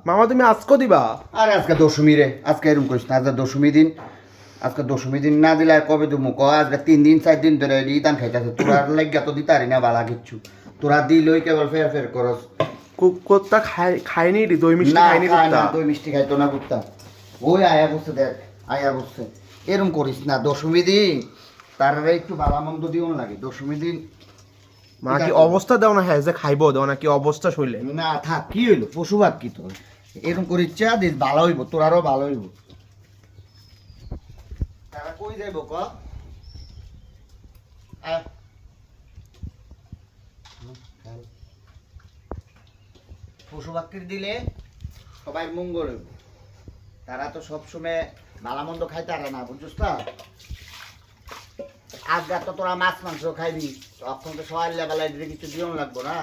মামা তুমি আজকে দিবা? আরে আজকে দশমী রে, আজকে এরকম করিস না, আজকে দশমী দিন। আজকে দশমী দিন না দিলে আর কবে তুমি ক? আজকে 3 দিন 4 দিন ধরে ইতান খাইতেছে, তোরা লাগিয়া তো দিতারি না বালা কিচ্ছু। তোরা দিলই কেবল ফের করস। কুত্তা খায়নি রে, দই মিষ্টি না খায়নি খায় না, কুত্তা। দই মিষ্টি খাইতো না কুত্তা। ওই আয়া বসছে, দেখ আয়া বসছে। এরকম করিস না, দশমী দিন তারা একটু বালা মন্দ দিও লাগে দশমী দিন। মা কি অবস্থা দেও না, হ্যাঁ যে খাইবো দেও না, কি অবস্থা শৈলে? না থাক, কি হইলো পশুভাব কি তোর? এরকম করিস চা দিস, ভালো হইব, তোর আরো ভালো হইব। তারা কই যাইব ক? পশু পাখির দিলে সবাই মঙ্গল হইব। তারা তো সবসময় ভালো মন্দ খাইতে পারে না, বুঝছিস না? আজকে তো তোরা মাছ মাংস খাইবি, তখন তো সবাই লেবেলায় কিছু দিও লাগবো না।